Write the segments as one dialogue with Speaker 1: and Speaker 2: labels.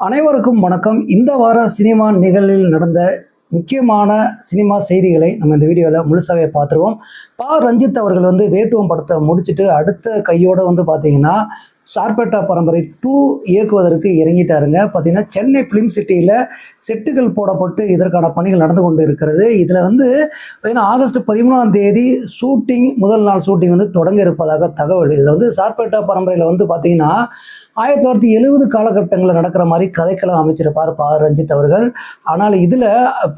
Speaker 1: அனைவருக்கும் வணக்கம். இந்த வார சினிமா நிகழ்வில் நடந்த முக்கியமான சினிமா செய்திகளை நம்ம இந்த வீடியோவில் முழுசாகவே பார்த்துருவோம். ரஞ்சித் அவர்கள் வேட்டுவம் படத்தை முடிச்சுட்டு அடுத்த கையோடு பார்த்தீங்கன்னா சார்பேட்டா பரம்பரை 2 இயக்குவதற்கு இறங்கிட்டாருங்க. பார்த்தீங்கன்னா சென்னை ஃபிலிம் சிட்டியில் செட்டுகள் போடப்பட்டு இதற்கான பணிகள் நடந்து கொண்டு இருக்கிறது. இதில் பார்த்தீங்கன்னா ஆகஸ்ட் 13ஆம் தேதி ஷூட்டிங், முதல் நாள் ஷூட்டிங் தொடங்க இருப்பதாக தகவல். இதில் சார்பேட்டா பரம்பரையில் பார்த்தீங்கன்னா 1970 காலகட்டங்களில் நடக்கிற மாதிரி கதைக்களம் அமைச்சிருப்பார் ரஞ்சித் அவர்கள். ஆனால் இதில்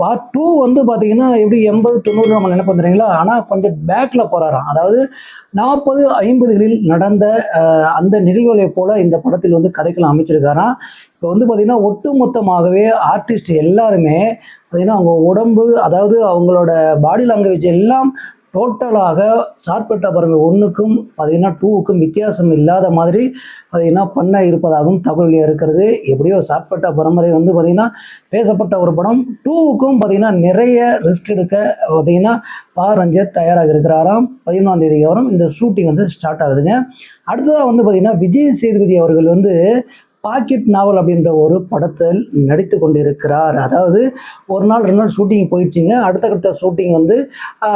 Speaker 1: பார்ட் 2 பார்த்தீங்கன்னா எப்படி 80-90 நம்ம நினைப்பு வந்துடுறீங்களா, ஆனால் கொஞ்சம் பேக்கில் போகிறாராம். அதாவது 40-50களில் நடந்த அந்த நிகழ்வுகளை போல் இந்த படத்தில் கதைக்களம் அமைச்சிருக்காராம். இப்போ பார்த்தீங்கன்னா ஒட்டுமொத்தமாகவே ஆர்டிஸ்ட் எல்லாருமே பார்த்தீங்கன்னா அவங்க உடம்பு, அதாவது அவங்களோட பாடி லாங்குவேஜ் எல்லாம் டோட்டலாக சார்பேட்டா பரம்பரை 1க்கும் பார்த்தீங்கன்னா 2க்கும் வித்தியாசம் இல்லாத மாதிரி பார்த்தீங்கன்னா பண்ண இருப்பதாகவும் தகவல் இருக்கிறது. எப்படியோ சார்பேட்டா பரம்பரை பார்த்தீங்கன்னா பேசப்பட்ட ஒரு படம். 2க்கும் பார்த்தீங்கன்னா நிறைய ரிஸ்க் எடுக்க பார்த்தீங்கன்னா ரஞ்சித் தயாராக இருக்கிறாராம். 13ஆம் தேதிக்கு வரும் இந்த ஷூட்டிங் ஸ்டார்ட் ஆகுதுங்க. அடுத்ததாக பார்த்தீங்கன்னா விஜய் சேதுபதி அவர்கள் பாக்கெட் நாவல் அப்படின்ற ஒரு படத்தில் நடித்து கொண்டு இருக்கிறார். அதாவது ஒரு நாள் 2 நாள் ஷூட்டிங் போயிடுச்சுங்க. அடுத்த கட்ட ஷூட்டிங்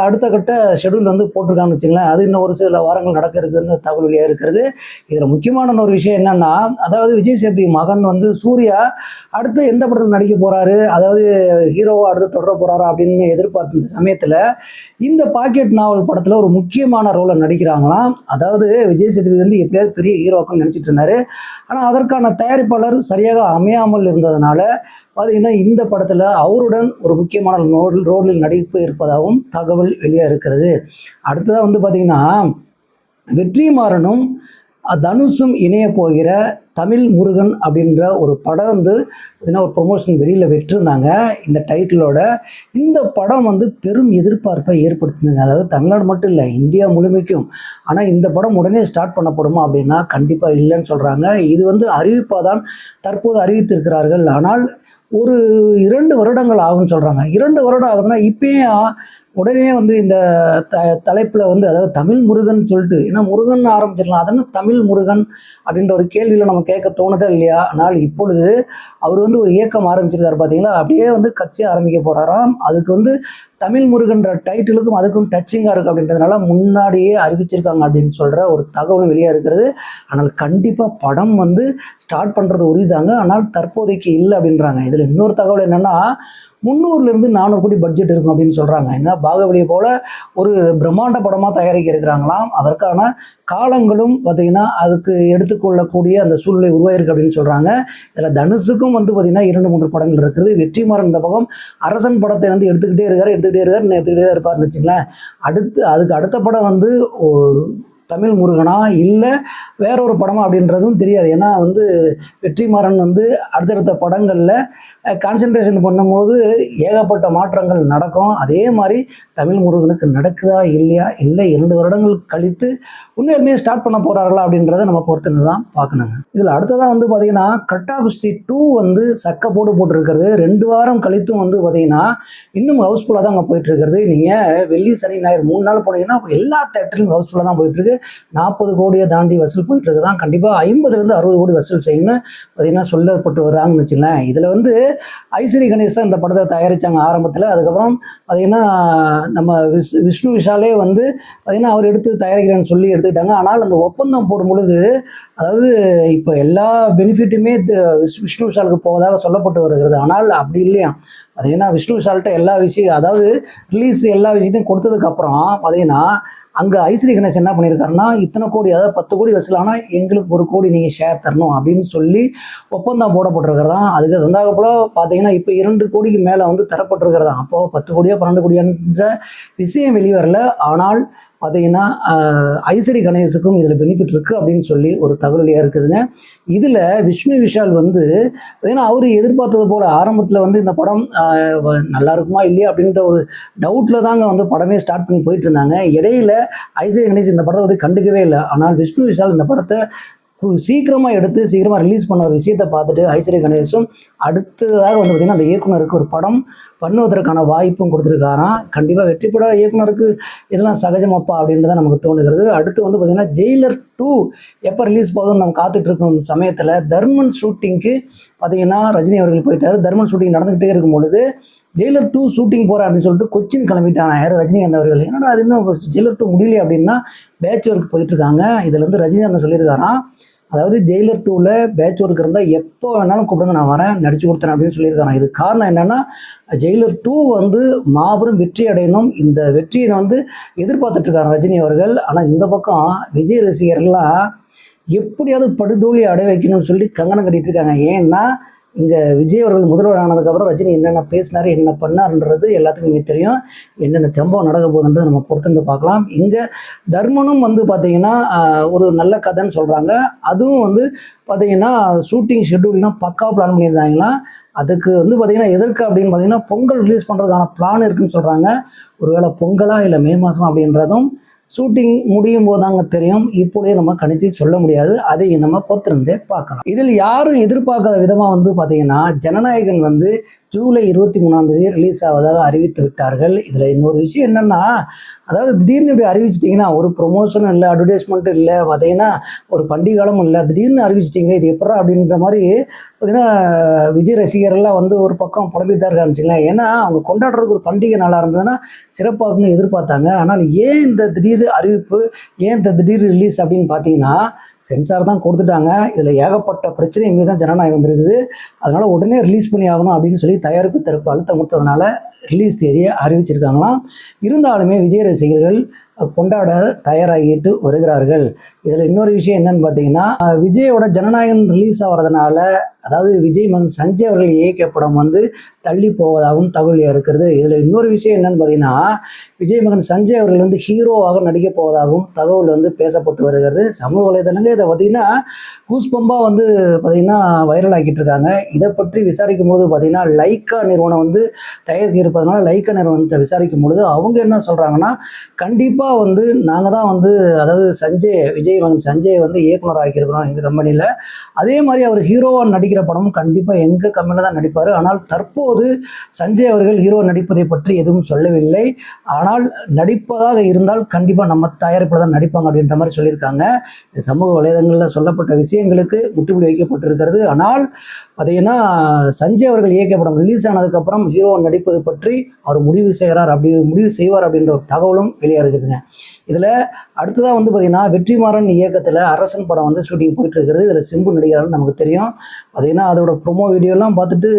Speaker 1: அடுத்த கட்ட ஷெடியூல் போட்டிருக்கான்னு வச்சுங்களேன். அது இன்னும் ஒரு சில வாரங்கள் நடக்க இருக்குதுன்னு தகவல் வெளியாக இருக்கிறது. இதில் முக்கியமான ஒரு விஷயம் என்னன்னா, அதாவது விஜய் சேதுபதி மகன் சூர்யா அடுத்து எந்த படத்தில் நடிக்க போகிறாரு, அதாவது ஹீரோவை அடுத்து தொடர போகிறாரா அப்படின்னு எதிர்பார்த்த சமயத்தில் இந்த பாக்கெட் நாவல் படத்தில் ஒரு முக்கியமான ரோலை நடிக்கிறாங்களாம். அதாவது விஜய் சேதுபதி எப்படியாவது பெரிய ஹீரோக்குன்னு நினச்சிட்டு இருந்தார். ஆனால் அதற்கான தயாரிப்பாளர் சரியாக அமையாமல் இருந்ததுனால பார்த்தீங்கன்னா இந்த படத்தில் அவருடன் ஒரு முக்கியமான ரோலில் நடிப்பு இருப்பதாகவும் தகவல் வெளியாக இருக்கிறது. அடுத்ததாக பார்த்தீங்கன்னா வெற்றிமாறனும் தனுஷும் இணைய போகிற தமிழ் முருகன் அப்படின்ற ஒரு படம் பார்த்தீங்கன்னா ஒரு ப்ரொமோஷன் வெளியில் விட்டுருந்தாங்க இந்த டைட்டிலோட. இந்த படம் பெரும் எதிர்பார்ப்பை ஏற்படுத்துதுங்க. அதாவது தமிழ்நாடு மட்டும் இல்லை, இந்தியா முழுமைக்கும். ஆனால் இந்த படம் உடனே ஸ்டார்ட் பண்ணப்படுமா அப்படின்னா கண்டிப்பாக இல்லைன்னு சொல்கிறாங்க. இது அறிவிப்பாக தான் தற்போது அறிவித்திருக்கிறார்கள். ஆனால் ஒரு 2 வருடங்கள் ஆகும்னு சொல்கிறாங்க. 2 வருடம் ஆகுதுன்னா இப்பயே உடனே இந்த தலைப்பில் அதாவது தமிழ் முருகன் சொல்லிட்டு, ஏன்னா முருகன் ஆரம்பிச்சிடலாம், அதனால் தமிழ் முருகன் அப்படின்ற ஒரு கேள்வியில் நம்ம கேட்க தோணுதா இல்லையா? ஆனால் இப்பொழுது அவர் ஒரு இயக்கம் ஆரம்பிச்சிருக்காரு பார்த்தீங்களா, அப்படியே கட்சி ஆரம்பிக்க போகிறாராம். அதுக்கு தமிழ் முருகன்ற டைட்டிலுக்கும் அதுக்கும் டச்சிங்காக இருக்குது அப்படின்றதுனால முன்னாடியே அறிவிச்சிருக்காங்க அப்படின்னு சொல்கிற ஒரு தகவலும் வெளியாக இருக்கிறது. ஆனால் கண்டிப்பாக படம் ஸ்டார்ட் பண்ணுறது உறுதிதாங்க. ஆனால் தற்போதைக்கு இல்லை அப்படின்றாங்க. இதில் இன்னொரு தகவல் என்னென்னா 300 - 400 கோடி பட்ஜெட் இருக்கும் அப்படின்னு சொல்கிறாங்க. ஏன்னா பாகுபலியை போல் ஒரு பிரம்மாண்ட படமாக தயாரிக்க இருக்கிறாங்களாம். அதற்கான காலங்களும் பார்த்திங்கன்னா அதுக்கு எடுத்துக்கொள்ளக்கூடிய அந்த சூழ்நிலை உருவாயிருக்கு அப்படின்னு சொல்கிறாங்க. இதில் தனுஷுக்கும் பார்த்திங்கன்னா 2-3 படங்கள் இருக்குது. வெற்றிமாறன் இந்த பக்கம் அரசன் படத்தை எடுத்துக்கிட்டே தான் இருப்பார்னு வச்சுங்களேன். அதுக்கு அடுத்த படம் தமிழ் முருகனா இல்லை வேற ஒரு படமா அப்படின்றதும் தெரியாது. ஏன்னா வெற்றிமாறன் அடுத்தடுத்த படங்களில் கான்சன்ட்ரேஷன் பண்ணும்போது ஏகப்பட்ட மாற்றங்கள் நடக்கும். அதே மாதிரி தமிழ் முருகனுக்கு நடக்குதா இல்லையா, இல்லை 2 வருடங்கள் கழித்து உண்மையுமே ஸ்டார்ட் பண்ண போகிறார்களா அப்படின்றத நம்ம பொறுத்து தான் பார்க்கணுங்க. இதில் அடுத்ததாக பார்த்தீங்கன்னா கட்டா குஸ்தி 2 சக்க போட்டிருக்கிறது. 2 வாரம் கழித்தும் பார்த்திங்கன்னா இன்னும் ஹவுஸ்ஃபுல்லாக தான் அங்கே போயிட்டுருக்கிறது. நீங்கள் வெள்ளி சனி ஞாயிறு 3 நாள் போனீங்கன்னா எல்லா தேட்டர்லையும் ஹவுஸ்ஃபுல்லாக தான் போயிட்டுருக்கு. 40 கோடியை தாண்டி வசூல் போயிட்டுருக்கு தான். கண்டிப்பாக 50-60 கோடி வசூல் செய்யணும்னு பார்த்தீங்கன்னா சொல்லப்பட்டு வராங்கன்னு வச்சுங்களேன். இதில் ஐஸ்வரி கணேஷ் தான் இந்த படத்தை தயாரித்தாங்க ஆரம்பத்தில். அதுக்கப்புறம் பார்த்திங்கன்னா நம்ம விஷ்ணு விஷாலே பார்த்திங்கன்னா அவர் எடுத்து தயாரிக்கிறேன்னு சொல்லி எடுத்துக்கிட்டாங்க. ஆனால் அந்த ஒப்பந்தம் போடும் பொழுது, அதாவது இப்போ எல்லா பெனிஃபிட்டுமே விஷ்ணு விஷாலுக்கு போவதாக சொல்லப்பட்டு வருகிறது. ஆனால் அப்படி இல்லையா, பார்த்திங்கன்னா விஷ்ணு விஷால்கிட்ட எல்லா விஷயம், அதாவது ரிலீஸ் எல்லா விஷயத்தையும் கொடுத்ததுக்கப்புறம் பார்த்திங்கன்னா அங்கே ஐஸ்வரி கணேஷ் என்ன பண்ணியிருக்காருன்னா இத்தனை கோடி, அதாவது 10 கோடி வசூலானா எங்களுக்கு 1 கோடி நீங்கள் ஷேர் தரணும் அப்படின்னு சொல்லி ஒப்பந்தம் போடப்பட்டிருக்கிறதான். அதுக்கு தந்தாக போல பார்த்தீங்கன்னா இப்போ 2 கோடிக்கு மேலே தரப்பட்டிருக்கிறதான். அப்போது 10 கோடியா 12 கோடியான்ற விஷயம் வெளிவரல. ஆனால் பார்த்தீங்கன்னா ஐஸ்வரி கணேஷுக்கும் இதில் பெனிஃபிட் இருக்குது அப்படின்னு சொல்லி ஒரு தகவலியாக இருக்குதுங்க. இதில் விஷ்ணு விஷால் பார்த்தீங்கன்னா அவர் எதிர்பார்த்தது போல் ஆரம்பத்தில் இந்த படம் நல்லா இருக்குமா இல்லையா அப்படின்ற ஒரு டவுட்டில் தாங்க படமே ஸ்டார்ட் பண்ணி போயிட்டு இருந்தாங்க. இடையில ஐஸ்வரி கணேஷ் இந்த படத்தை கண்டுக்கவே இல்லை. ஆனால் விஷ்ணு விஷால் இந்த படத்தை சீக்கிரமாக எடுத்து சீக்கிரமாக ரிலீஸ் பண்ண ஒரு விஷயத்தை பார்த்துட்டு ஐஸ்வர்யா கணேஷும் அடுத்ததாக வந்து பார்த்திங்கன்னா அந்த இயக்குனருக்கு ஒரு படம் பண்ணுவதற்கான வாய்ப்பும் கொடுத்துருக்காராம். கண்டிப்பாக வெற்றிப்பட இயக்குனருக்கு இதெல்லாம் சகஜமாப்பா அப்படின்றத நமக்கு தோணுகிறது. அடுத்து வந்து பார்த்திங்கன்னா ஜெயிலர் 2 எப்போ ரிலீஸ் போகுதுன்னு நம்ம காத்துட்டு இருக்கும் சமயத்தில் தர்மன் ஷூட்டிங்க்கு பார்த்திங்கன்னா ரஜினி அவர்கள் போயிட்டார். தர்மன் ஷூட்டிங் நடந்துக்கிட்டே இருக்கும் பொழுது ஜெயிலர் 2 ஷூட்டிங் போகிறேன் அப்படின்னு சொல்லிட்டு கொச்சின் கிளம்பிட்டாங்க யார் ரஜினிகாந்த் அவர்கள். என்னடா அது இன்னும் ஜெயிலர் 2 முடியலையே அப்படின்னா பேட்ச் ஒர்க் போயிட்டுருக்காங்க. இதில் வந்து ரஜினிகாந்த் சொல்லியிருக்காராம், அதாவது ஜெயிலர் 2ல் பேட்ச் ஒர்க் இருந்தால் எப்போ வேணாலும் கூப்பிடுங்க நான் வரேன் நடிச்சு கொடுத்தேன் அப்படின்னு சொல்லியிருக்காங்க. இது காரணம் என்னென்னா ஜெயிலர் 2 வந்து மாபெரும் வெற்றி அடையணும், இந்த வெற்றியை வந்து எதிர்பார்த்துட்ருக்காங்க ரஜினி அவர்கள். ஆனால் இந்த பக்கம் விஜய் ரசிகர்கள்லாம் எப்படியாவது படுதோல்வி அடைய வைக்கணும்னு சொல்லி கங்கணம் கட்டிகிட்டு இருக்காங்க. ஏன்னா இங்கே விஜய் அவர்கள் முதல்வர் ஆனதுக்கப்புறம் ரஜினி என்னென்ன பேசினார் என்ன பண்ணார்ன்றது எல்லாத்துக்குமே தெரியும். என்னென்ன சம்பவம் நடக்க போகுதுன்றது நம்ம பொறுத்திருந்து பார்க்கலாம். இங்கே தர்மனும் வந்து பார்த்திங்கன்னா ஒரு நல்ல கதைன்னு சொல்கிறாங்க. அதுவும் வந்து பார்த்திங்கன்னா ஷூட்டிங் ஷெட்யூல்லாம் பக்காவாக பிளான் பண்ணியிருந்தாங்களா. அதுக்கு வந்து பார்த்திங்கன்னா எதற்கு அப்படின்னு பார்த்திங்கன்னா பொங்கல் ரிலீஸ் பண்ணுறதுக்கான பிளான் இருக்குதுன்னு சொல்கிறாங்க. ஒருவேளை பொங்கலா இல்லை மே மாதம் அப்படின்றதும் ஷூட்டிங் முடியும் போது தாங்க தெரியும். இப்போதே நம்ம கணிச்சு சொல்ல முடியாது, அதை நம்ம பொறுத்திருந்தே பார்க்கலாம். இதில் யாரும் எதிர்பார்க்காத விதமாக வந்து பார்த்திங்கன்னா ஜனநாயகன் வந்து ஜூலை 23 ரிலீஸ் ஆவதாக அறிவித்து விட்டார்கள். இதில் இன்னொரு விஷயம் என்னென்னா, அதாவது திடீர்னு இப்படி அறிவிச்சிட்டிங்கன்னா ஒரு ப்ரொமோஷனும் இல்லை, அட்வர்டைஸ்மெண்ட்டும் இல்லை, பார்த்திங்கன்னா ஒரு பண்டிகை காலமும் இல்லை, திடீர்னு அறிவிச்சிட்டிங்களே இது எப்படா அப்படின்ற மாதிரி பார்த்திங்கன்னா விஜய் ரசிகர்கள்லாம் வந்து ஒரு பக்கம் புலம்பிட்டு தான் இருக்கான்னு. ஏன்னா அவங்க கொண்டாடுறதுக்கு ஒரு பண்டிகை நாளாக இருந்ததுன்னா சிறப்பாகனு எதிர்பார்த்தாங்க. ஆனால் ஏன் இந்த திடீர் அறிவிப்பு, ஏன் இந்த திடீர் ரிலீஸ் அப்படின்னு பார்த்தீங்கன்னா சென்சார் தான் கொடுத்துட்டாங்க. இதில் ஏகப்பட்ட பிரச்சனை மீது தான் ஜனநாயகம் வந்துருக்குது. அதனால் உடனே ரிலீஸ் பண்ணி ஆகணும் அப்படின்னு சொல்லி தயாரிப்பு தரப்பு அழுத்தம் கொடுத்ததுனால ரிலீஸ் தேதியை அறிவிச்சிருக்காங்களாம். இருந்தாலுமே விஜய் ரசிகர்கள் கொண்டாட தயாராகிட்டு வருகிறார்கள். இதில் இன்னொரு விஷயம் என்னன்னு பார்த்தீங்கன்னா விஜயோட ஜனநாயகன் ரிலீஸ் ஆகிறதுனால, அதாவது விஜய் மகன் சஞ்சய் அவர்கள் இயக்கிய படம் வந்து தள்ளி போவதாகவும் தகவல் இருக்கிறது. இதில் இன்னொரு விஷயம் என்னன்னு பார்த்தீங்கன்னா விஜய் மகன் சஞ்சய் அவர்கள் வந்து ஹீரோவாக நடிக்க போவதாகவும் தகவல் வந்து பேசப்பட்டு வருகிறது. சமூக வலைதளங்க இதை பார்த்திங்கன்னா கூஸ்பம்பாக வந்து பார்த்திங்கன்னா வைரல் ஆக்கிட்டு இருக்காங்க. இதை பற்றி விசாரிக்கும் பொழுது பார்த்திங்கன்னா லைக்கா நிறுவனம் வந்து தயாரிக்க இருப்பதனால லைக்கா நிறுவனத்தை விசாரிக்கும் பொழுது அவங்க என்ன சொல்கிறாங்கன்னா, கண்டிப்பாக வந்து நாங்கள் தான் வந்து அதாவது விஜய் மகன் சஞ்சய் வந்து இயக்குனர் ஆக்கியிருக்கிறோம் எங்கள் கம்பெனியில். அதே மாதிரி அவர் ஹீரோவாக நடிக்கிற படமும் கண்டிப்பாக எங்கள் கம்பெனியில் தான் நடிப்பார். ஆனால் தற்போது சஞ்சய் அவர்கள் ஹீரோ நடிப்பதை பற்றி எதுவும் சொல்லவில்லை. ஆனால் நடிப்பதாக இருந்தால் கண்டிப்பாக நம்ம தயாரிப்பில் தான் நடிப்பாங்க அப்படின்ற மாதிரி சொல்லியிருக்காங்க. சமூக வலைதளங்களில் சொல்லப்பட்ட விஷயங்களுக்கு முற்றுப்புள்ளி வைக்கப்பட்டிருக்கிறது. ஆனால் பார்த்தீங்கன்னா சஞ்சய் அவர்கள் இயக்கிய படம் ரிலீஸ் ஆனதுக்கப்புறம் ஹீரோ நடிப்பது பற்றி அவர் முடிவு செய்வார் அப்படின்ற ஒரு தகவலும் வெளியாகுதுங்க. இதில் அடுத்ததாக வந்து பார்த்திங்கன்னா வெற்றிமாறன் இயக்கத்தில் அரசன் படம் வந்து ஷூட்டிங் போயிட்டு இருக்கிறது. இதில் சிம்பு நடிகர்னு நமக்கு தெரியும். பார்த்திங்கன்னா அதோட ப்ரொமோ வீடியோலாம் பார்த்துட்டு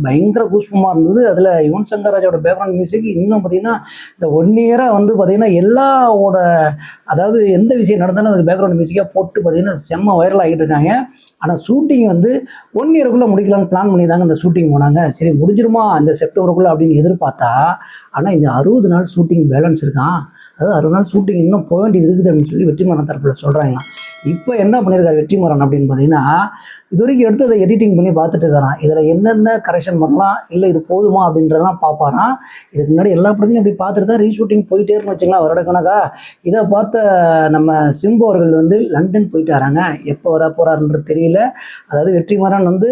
Speaker 1: பயங்கர கூஸ்பமாக இருந்தது. அதில் யுவன் சங்கர் ராஜாவோட பேக்ரவுண்ட் மியூசிக் இன்னும் பார்த்திங்கன்னா இந்த 1 இயராக வந்து பார்த்திங்கன்னா எல்லாவோட அதாவது எந்த விஷயம் நடந்தாலும் அதுக்கு பேக்ரவுண்ட் மியூசிக்காக போட்டு பார்த்திங்கன்னா செம்ம வைரல் ஆகிட்டு இருக்காங்க. ஆனால் ஷூட்டிங் வந்து 1 இயருக்குள்ளே முடிக்கலான்னு பிளான் பண்ணி தாங்க இந்த ஷூட்டிங் போனாங்க. சரி முடிஞ்சிருமா இந்த செப்டம்பருக்குள்ளே அப்படின்னு எதிர்பார்த்தா, ஆனால் இந்த 60 நாள் ஷூட்டிங் பேலன்ஸ் இருக்கான். அதாவது 60 நாள் ஷூட்டிங் இன்னும் போக வேண்டியது இருக்குது அப்படின்னு சொல்லி வெற்றிமாறன் தரப்பில் சொல்கிறாங்களாம். இப்போ என்ன பண்ணியிருக்காரு வெற்றிமாறன் அப்படின்னு பார்த்தீங்கன்னா, இது வரைக்கும் எடுத்து அதை எடிட்டிங் பண்ணி பார்த்துட்டு இருக்காராம். இதில் என்னென்ன கரெக்ஷன் பண்ணலாம், இல்லை இது போதுமா அப்படின்றதெல்லாம் பார்ப்பாராம். இதுக்கு முன்னாடி எல்லா படத்தையும் அப்படி பார்த்துட்டு தான் ரீஷூட்டிங் போயிட்டே இருக்குன்னு வச்சுக்கலாம் வருடக்கணக்கா. இதை பார்த்த நம்ம சிம்பு அவர்கள் வந்து லண்டன் போயிட்டு வராங்க. எப்போ வர போகிறாருன்றது தெரியல. அதாவது வெற்றிமாறன் வந்து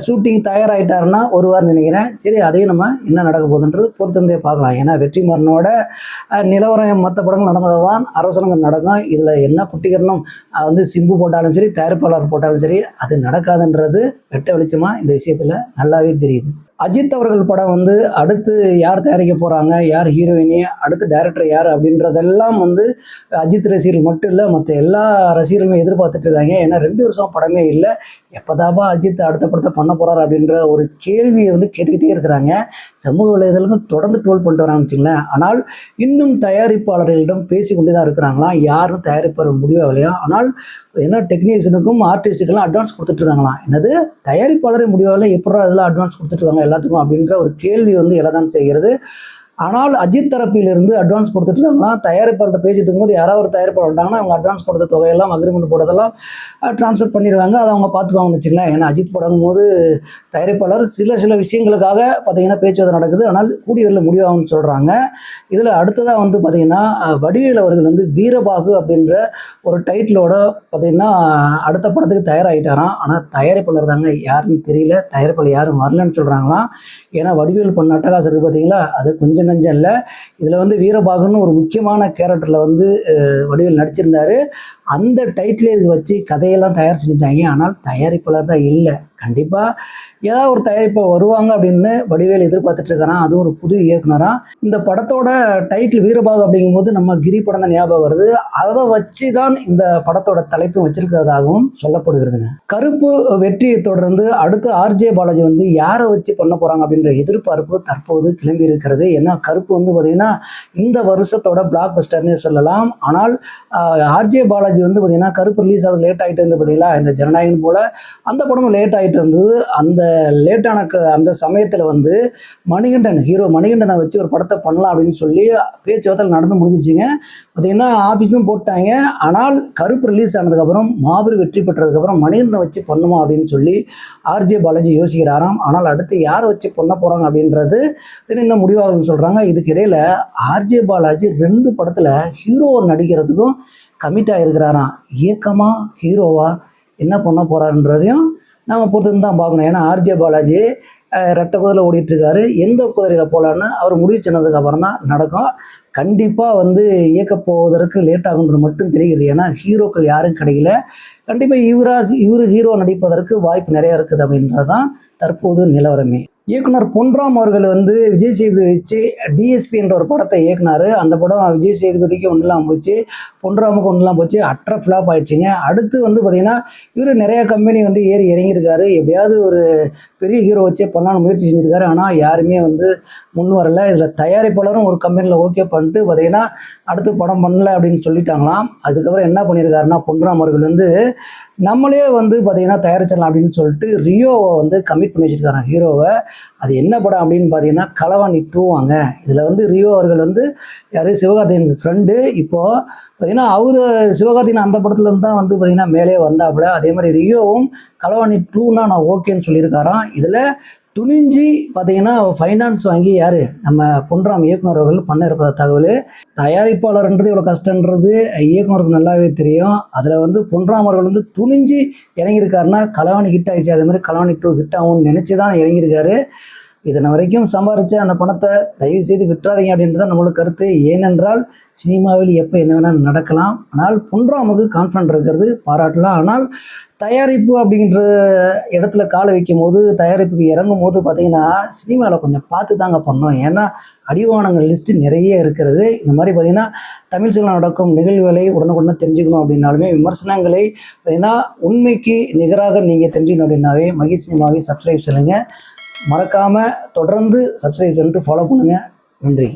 Speaker 1: ஷூட்டிங் தயாராகிட்டாருன்னா வருவார்னு நினைக்கிறேன். சரி அதையும் நம்ம என்ன நடக்க போகுதுன்றது பொறுத்திருந்தே பார்க்கலாம். ஏன்னா வெற்றிமாறனோட நிலவரம் மற்ற படங்கள் நடந்தது தான் அரசாங்கம் நடக்கும். இதில் என்ன குட்டிகரணம் வந்து சிம்பு போட்டாலும் சரி, தயாரிப்பாளர் போட்டாலும் சரி, அது நடக்காதுன்றது வெட்ட வெளிச்சமாக இந்த விஷயத்தில் நல்லாவே தெரியுது. அஜித் அவர்கள் படம் வந்து அடுத்து யார் தயாரிக்க போகிறாங்க, யார் ஹீரோயினி, அடுத்து டைரக்டர் யார் அப்படின்றதெல்லாம் வந்து அஜித் ரசிகர்கள் மட்டும் இல்லை மற்ற எல்லா ரசிகர்களுமே எதிர்பார்த்துட்டு இருக்காங்க. ஏன்னா 2 வருஷம் படமே இல்லை, எப்போதாப்பா அஜித் அடுத்த படத்தை பண்ண போகிறார் அப்படின்ற ஒரு கேள்வியை வந்து கேட்டுக்கிட்டே இருக்கிறாங்க. சமூக வலைதளங்கள் தொடர்ந்து ட்ரோல் பண்ணிட்டு வராங்க வச்சுங்களேன். ஆனால் இன்னும் தயாரிப்பாளர்களிடம் பேசி கொண்டு தான் இருக்கிறாங்களாம். யாரும் தயாரிப்பாளர் முடிவாகலையா. ஆனால் ஏன்னா டெக்னீஷியனுக்கும் ஆர்டிஸ்ட்டுக்கெல்லாம் அட்வான்ஸ் கொடுத்துட்ருக்காங்களாம். என்னது தயாரிப்பாளரே முடிவாகலை, எப்படா இதெல்லாம் அட்வான்ஸ் கொடுத்துட்ருக்காங்க எல்லாத்துக்கும் அப்படின்ற ஒரு கேள்வி வந்து எழதான் செய்கிறது. ஆனால் அஜித் தரப்பிலிருந்து அட்வான்ஸ் கொடுத்துட்டாங்கன்னா தயாரிப்பாளர்கிட்ட பேசிட்டு இருக்கும்போது யாராவது ஒரு தயாரிப்பாளர் வந்தாங்கன்னா அவங்க அட்வான்ஸ் கொடுத்த தொகையெல்லாம் அக்ரிமெண்ட் போட்டதெல்லாம் ட்ரான்ஸ்ஃபர் பண்ணிடுவாங்க. அதை அவங்க பார்த்துக்குவாங்கன்னு வச்சுங்களேன். ஏன்னா அஜித் படங்கும் போது தயாரிப்பாளர் சில விஷயங்களுக்காக பார்த்தீங்கன்னா பேச்சுவார்த்தை நடக்குது. ஆனால் கூடியவரில் முடிவாகும்னு சொல்கிறாங்க. இதில் அடுத்ததாக வந்து பார்த்திங்கன்னா வடிவேல் அவர்கள் வந்து வீரபாகு அப்படின்ற ஒரு டைட்டிலோட பார்த்திங்கன்னா அடுத்த படத்துக்கு தயாராகிட்டாராம். ஆனால் தயாரிப்பாளர் தாங்க யாருன்னு தெரியல, தயாரிப்பாளர் யாரும் வரலன்னு சொல்கிறாங்களாம். ஏன்னா வடிவேல் பண்ண அட்டகாசம் இருக்குது பார்த்தீங்களா, அது கொஞ்சம் நஞ்சம் இல்லை. இதில் வந்து வீரபாகுன்னு ஒரு முக்கியமான கேரக்டரில் வந்து வடிவேல் நடிச்சிருந்தார். அந்த டைட்டில் இதுக்கு வச்சு கதையெல்லாம் தயார் செஞ்சுட்டாங்க. ஆனால் தயாரிப்பாளர் தான் இல்லை. கண்டிப்பாக ஏதாவது ஒரு தயாரிப்பை வருவாங்க அப்படின்னு வடிவேல் எதிர்பார்த்துட்டு இருக்கிறான். அதுவும் ஒரு புது இயக்குனராக. இந்த படத்தோட டைட்டில் வீரபாகு அப்படிங்கும்போது நம்ம கிரி படம் தான் ஞாபகம் வருது. அதை வச்சு தான் இந்த படத்தோட தலைப்பு வச்சிருக்கிறதாகவும் சொல்லப்படுகிறதுங்க. கருப்பு வெற்றியை தொடர்ந்து அடுத்து ஆர்ஜே பாலாஜி வந்து யாரை வச்சு பண்ண போகிறாங்க அப்படின்ற எதிர்பார்ப்பு தற்போது கிளம்பி இருக்கிறது. ஏன்னா கருப்பு வந்து பார்த்திங்கன்னா இந்த வருஷத்தோட பிளாக் பஸ்டர்னே சொல்லலாம். ஆனால் ஆர்ஜே பாலாஜி வந்து பார்த்திங்கன்னா கருப்பு ரிலீஸ் ஆகுது லேட் ஆகிட்டு இருந்து பார்த்தீங்களா, இந்த ஜனநாயகன் போல் அந்த படமும் லேட் ஆகிட்டு இருந்தது. அந்த லேட்டான அந்த சமயத்தில் வந்து ஹீரோ மணிகண்டனை வச்சு ஒரு படத்தை பண்ணலாம் அப்படின்னு சொல்லி பேச்சுவார்த்தை நடந்து முடிஞ்சிச்சுங்க. பார்த்திங்கன்னா ஆஃபீஸும் போட்டாங்க. ஆனால் கருப்பு ரிலீஸ் ஆனதுக்கப்புறம் மாபெரும் வெற்றி பெற்றதுக்கப்புறம் மணிகண்டனை வச்சு பண்ணுமா அப்படின்னு சொல்லி ஆர்ஜே பாலாஜி யோசிக்கிறாராம். ஆனால் அடுத்து யாரை வச்சு பண்ண போகிறாங்க அப்படின்றது இன்னும் முடிவாகணும்னு சொல்கிறாங்க. இதுக்கு இடையில் ஆர்ஜே பாலாஜி 2 படத்தில் ஹீரோவை நடிக்கிறதுக்கும் கமிட் ஆகிருக்கிறாராம். இயக்கமா ஹீரோவா என்ன பண்ண போகிறாருன்றதையும் நம்ம பொறுத்து தான் பார்க்கணும். ஏன்னா ஆர்ஜே பாலாஜி ரெட்டை குதிரையில் ஓடிட்டுருக்காரு. எந்த குதிரையில் போகலான்னு அவர் முடிவு சொன்னதுக்கப்புறம் தான் நடக்கும். கண்டிப்பாக வந்து இயக்க போவதற்கு லேட் ஆகுன்றது மட்டும் தெரியுது. ஏன்னா ஹீரோக்கள் யாரும் கிடைக்கல. கண்டிப்பாக இவர் ஹீரோ நடிப்பதற்கு வாய்ப்பு நிறையா இருக்குது அப்படின்றது தான் தற்போது நிலவரமே. இயக்குனர் பொன்ராம் அவர்கள் வந்து விஜய் சேதுபதி வச்சு டிஎஸ்பி என்ற ஒரு படத்தை இயக்குனார். அந்த படம் விஜய் சேதுபதிக்கு ஒன்றுலாம் போச்சு, பொன்ராமுக்கு ஒன்றுலாம் போச்சு, அற்ற ஃப்ளாப் ஆயிடுச்சுங்க. அடுத்து வந்து பார்த்திங்கன்னா இவர் நிறையா கம்பெனி வந்து ஏறி இறங்கியிருக்காரு. எப்படியாவது ஒரு பெரிய ஹீரோ வச்சே பண்ணான்னு முயற்சி செஞ்சுருக்காரு. ஆனால் யாருமே வந்து முன் வரலை. இதில் தயாரிப்பாளரும் ஒரு கம்பெனியில் ஓகே பண்ணிட்டு பார்த்திங்கன்னா அடுத்து படம் பண்ணல அப்படின்னு சொல்லிட்டாங்களாம். அதுக்கப்புறம் என்ன பண்ணியிருக்காருன்னா பொன்ராம் அவர்கள் வந்து நம்மளே வந்து பார்த்திங்கன்னா தயாரிச்சிடலாம் அப்படின்னு சொல்லிட்டு ரியோவை வந்து கமிட் பண்ணி வச்சுருக்காங்க ஹீரோவை. அது என்ன படம் அப்படின்னு பார்த்தீங்கன்னா களவாணி 2 வாங்க. இதில் வந்து ரியோ அவர்கள் வந்து யார், சிவகார்த்திகேயன் ஃப்ரெண்டு. இப்போது பார்த்திங்கன்னா அவர் சிவகார்த்திகேயன் அந்த படத்துலேருந்து தான் வந்து பார்த்திங்கன்னா மேலே வந்தாப்புல. அதே மாதிரி ரியோவும் களவாணி 2னா நான் ஓகேன்னு சொல்லியிருக்காராம். இதில் துணிஞ்சு பார்த்திங்கன்னா ஃபைனான்ஸ் வாங்கி யார், நம்ம பொன்ராம் இயக்குனர் அவர்கள் பண்ண இருப்ப தகவல். தயாரிப்பாளர்ன்றது இவ்வளோ கஷ்டன்றது இயக்குனருக்கு நல்லாவே தெரியும். அதில் வந்து பொன்ராம் அவர்கள் வந்து துணிஞ்சு இறங்கியிருக்காருன்னா களவாணி ஹிட் ஆகிடுச்சு, அதே மாதிரி களவாணி 2 ஹிட் ஆகும்னு நினச்சி தான் இறங்கியிருக்காரு. இதனை வரைக்கும் சம்பாதிச்ச அந்த பணத்தை தயவு செய்து விட்டுறாதீங்க அப்படின்றத நம்மளுக்கு கருத்து. ஏனென்றால் சினிமாவில் எப்போ என்ன வேணால் நடக்கலாம். ஆனால் பொன்ராமுக்கு கான்ஃபிடன்ட் இருக்கிறது பாராட்டலாம். ஆனால் தயாரிப்பு அப்படின்ற இடத்துல காலை வைக்கும் போது, தயாரிப்புக்கு இறங்கும் போது பார்த்திங்கன்னா சினிமாவில் கொஞ்சம் பார்த்து தாங்க பண்ணோம். ஏன்னா அடிவானங்கள் லிஸ்ட்டு நிறைய இருக்கிறது. இந்த மாதிரி பார்த்திங்கன்னா தமிழ் சினிமா நடக்கும் நிகழ்வுகளை உடனுக்குடனே தெரிஞ்சுக்கணும் அப்படின்னாலுமே, விமர்சனங்களை பார்த்திங்கன்னா உண்மைக்கு நிகராக நீங்கள் தெரிஞ்சுக்கணும் அப்படின்னாவே மகேஷ் சினிமாவை சப்ஸ்கிரைப் செய்யுங்க. மறக்காமல் தொடர்ந்து சப்ஸ்கிரைப் பண்ணிட்டு ஃபாலோ பண்ணுங்கள். நன்றி.